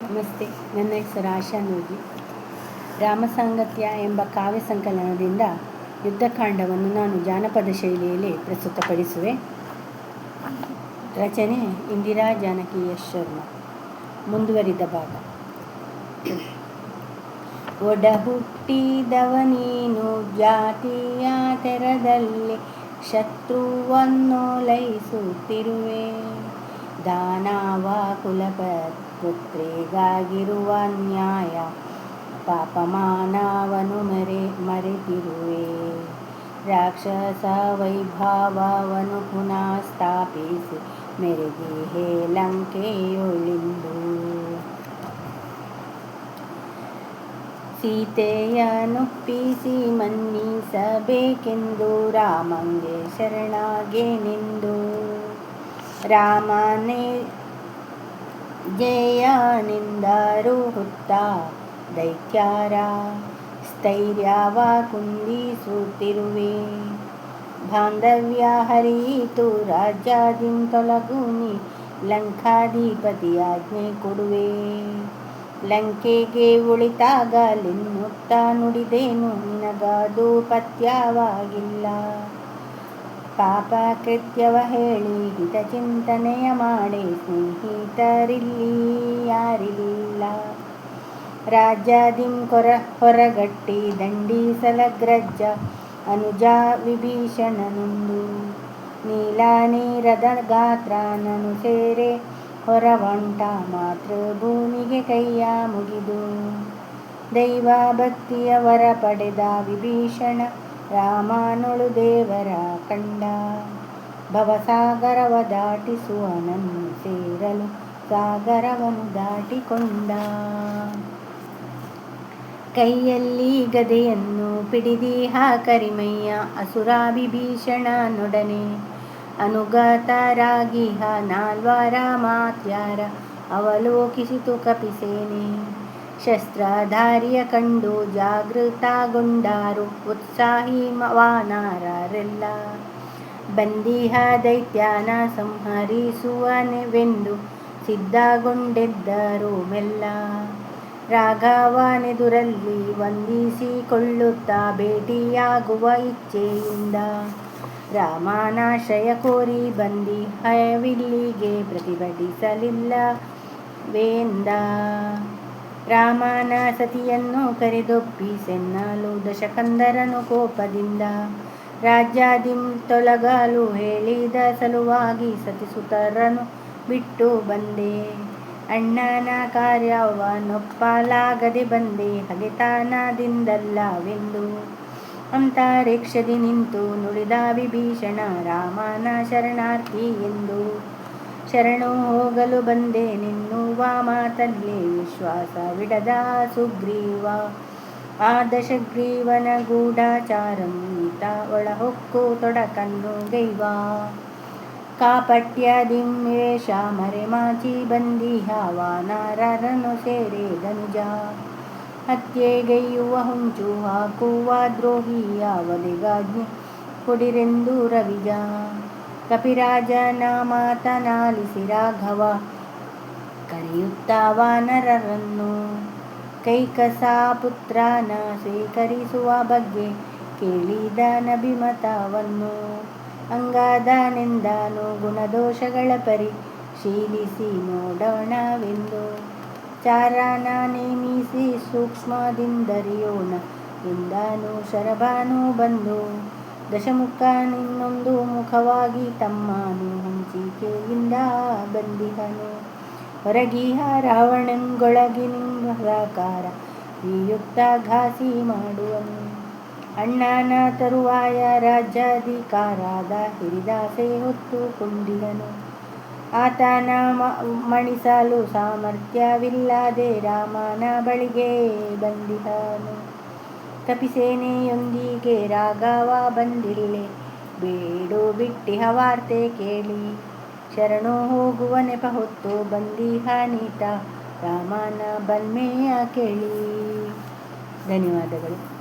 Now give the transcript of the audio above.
ನಮಸ್ತೆ. ನನ್ನ ಹೆಸರು ಆಶಾ ನೂಜಿ. ರಾಮಸಾಂಗತ್ಯ ಎಂಬ ಕಾವ್ಯ ಸಂಕಲನದಿಂದ ಯುದ್ಧಕಾಂಡವನ್ನು ನಾನು ಜಾನಪದ ಶೈಲಿಯಲ್ಲಿ ಪ್ರಸ್ತುತಪಡಿಸುವೆ. ರಚನೆ ಇಂದಿರಾ ಜಾನಕಿ ಎಸ್ ಶರ್ಮಾ. ಮುಂದುವರಿದ ಭಾಗ. ಒಡ ಹುಟ್ಟಿದವ ನೀನು ಜಾತಿಯ ತೆರದಲ್ಲಿ ಶತ್ರುವನ್ನೋಲೈಸುತ್ತಿರುವೆ. ದಾನವ ಕುಲಪುತ್ರಿಗಾಗಿರುವ ನ್ಯಾಯ ಪಾಪಮಾನವನು ಮರೆತಿರುವೆ. ರಾಕ್ಷಸ ವೈಭವವನ್ನು ಪುನಃ ಸ್ಥಾಪಿಸಿ ಮೆರೆದಿಹೆ ಲಂಕೆಯೊಳಿಂದು. ಸೀತೆಯನ್ನೊಪ್ಪಿಸಿ ಮನ್ನಿಸಬೇಕೆಂದು ರಾಮಂಗೆ ಶರಣಾಗೆನೆಂದು. ರಾಮನೇ ಜಯನೆಂದರು ಹುತ್ತ ದೈತ್ಯರ ಸ್ಥೈರ್ಯವ ಕುಂದಿಸುತ್ತಿರುವೆ. ಬಾಂಧವ್ಯ ಹರಿಯಿತು ರಾಜ್ಯದಿಂದ ತೊಲಗುನಿ ಲಂಕಾಧಿಪತಿಯಾಜ್ಞೆ ಕೊಡುವೆ. ಲಂಕೆಗೆ ಉಳಿತಾಗಲೆನ್ನುತ್ತ ನುಡಿದೇನು ನಿನಗದು ಪಥ್ಯವಾಗಿಲ್ಲ. ಪಾಪ ಕೃತ್ಯವ ಹೇಳಿ ಹಿತಚಿಂತನೆಯ ಮಾಡೆ ಸ್ನೇಹಿತರಿಲ್ಲಿ ಯಾರಿಲ್ಲ. ರಾಜ್ಯದಿಂ ಹೊರಗಟ್ಟಿ ದಂಡಿಸಲಗ್ರಜ್ಜ ಅನುಜ ವಿಭೀಷಣನೊಂದು. ನೀಲ ನೀರದ ಗಾತ್ರನನು ಸೇರೆ ಹೊರವಂಟ ಮಾತೃಭೂಮಿಗೆ ಕೈಯ ಮುಗಿದು. ದೈವ ಭಕ್ತಿಯ ವರ ಪಡೆದ ವಿಭೀಷಣ ರಾಮನೊಳು ದೇವರ ಕಂಡ. ಭವಸಾಗರವ ದಾಟಿಸುವನನ್ನು ಸೇರಲು ಸಾಗರವನ್ನು ದಾಟಿಕೊಂಡ. ಕೈಯಲ್ಲಿ ಗದೆಯನ್ನು ಪಿಡಿದಿಹ ಕರಿಮಯ್ಯ ಅಸುರ ವಿಭೀಷಣನೊಡನೆ. ಅನುಗತರಾಗಿಹ ನಾಲ್ವರ ಮಾತ್ಯರ ಅವಲೋಕಿಸಿತು ಕಪಿಸೇನೆ. ಶಸ್ತ್ರಧಾರಿಯ ಕಂಡು ಜಾಗೃತಗೊಂಡರು ಉತ್ಸಾಹಿ ವಾನರರೆಲ್ಲ. ಬಂದಿಹ ದೈತ್ಯನ ಸಂಹರಿಸುವನೆವೆಂದು ಸಿದ್ಧಗೊಂಡೆದ್ದರು ಮೆಲ್ಲ. ರಾಘವನೆದುರಲ್ಲಿ ವಂದಿಸಿಕೊಳ್ಳುತ್ತಾ ಭೇಟಿಯಾಗುವ ಇಚ್ಛೆಯಿಂದ. ರಾಮನಾಶ್ರಯ ಕೋರಿ ಬಂದಿಹವಿಲ್ಲಿಗೆ ಪ್ರತಿಭಟಿಸಲಿಲ್ಲವೆಂದ. ರಾಮನ ಸತಿಯನ್ನು ಕರೆದೊಪ್ಪಿಸೆನ್ನಲು ದಶಕಂದರನು ಕೋಪದಿಂದ. ರಾಜ್ಯದಿಂ ತೊಲಗಲು ಹೇಳಿದ ಸಲುವಾಗಿ ಸತಿಸುತರನು ಬಿಟ್ಟು ಬಂದೆ. ಅಣ್ಣನ ಕಾರ್ಯವನ್ನೊಪ್ಪಲಾಗದೆ ಬಂದೆ ಹಗೆತನದಿಂದಲ್ಲವೆಂದು. ಅಂತರಿಕ್ಷದಿ ನಿಂತು ನುಡಿದ ವಿಭೀಷಣ ರಾಮನ ಶರಣಾರ್ಥಿ ಎಂದು. ಶರಣು ಹೋಗಲು ಬಂದೆನೆನ್ನುವ ಮಾತಲ್ಲಿ ವಿಶ್ವಾಸವಿಡದ ಸುಗ್ರೀವ. ಆ ದಶಗ್ರೀವನ ಗೂಢಚಾರಂ ಈತ ಒಳಹೊಕ್ಕು ತೊಡಕನ್ನು ಗೈವ. ಕಾಪಟ್ಯದಿಂ ವೇಷ ಮರೆಮಾಚಿ ಬಂದಿಹ ವಾನರರನ್ನು ಸೇರೆ ಧನುಜ. ಹತ್ಯೆಗೈಯುವ ಹೊಂಚು ಹಾಕುವ ದ್ರೋಹಿಯ ವಧೆಗಾಜ್ಞೆ ಕೊಡಿರೆಂದು ರವಿಜ. ಕಪಿರಾಜನ ಮಾತನಾಲಿಸಿ ರಾಘವ ಕರೆಯುತ್ತ ವಾನರರನ್ನು. ಕೈಕಸ ಪುತ್ರನ ಸ್ವೀಕರಿಸುವ ಬಗ್ಗೆ ಕೇಳಿದನಭಿಮತವನ್ನು. ಅಂಗದನೆಂದನು ಗುಣದೋಷಗಳ ಪರಿಶೀಲಿಸಿ ನೋಡೋಣವೆಂದು. ಚಾರನ ನೇಮಿಸಿ ಸೂಕ್ಷ್ಮದಿಂದರಿಯೋಣ ಎಂದನು ಶರಭನು ಬಂದು. ದಶಮುಖನಿನ್ನೊಂದು ಮುಖವಾಗಿ ತಮ್ಮನು ಹಂಚಿಕೆಯಿಂದ ಬಂದಿಹನು. ಹೊರಗಿಹ ರಾವಣಂಗೊಳಗಿನಿಂಬಕಾರ ವಿಯುಕ್ತ ಘಾಸಿ ಮಾಡುವನು. ಅಣ್ಣನ ತರುವಾಯ ರಾಜ್ಯಾಧಿಕಾರದ ಹಿರಿದಾಸೆ ಹೊತ್ತುಕೊಂಡಿಹನು. ಆತನ ಮಣಿಸಲು ಸಾಮರ್ಥ್ಯವಿಲ್ಲದೆ ರಾಮನ ಬಳಿಗೆ ಬಂದಿಹನು. ಕಪಿಸೇನೆಯೊಂದಿಗೆ ರಾಘವ ಬಂದಿಲ್ಲೆ ಬೇಡು ಬಿಟ್ಟಿಹ ವಾರ್ತೆ ಕೇಳಿ. ಶರಣು ಹೋಗುವ ನೆಪ ಹೊತ್ತು ಬಂದಿಹನೀತ ರಾಮನ ಬಲ್ಮೆಯ ಕೇಳಿ. ಧನ್ಯವಾದಗಳು.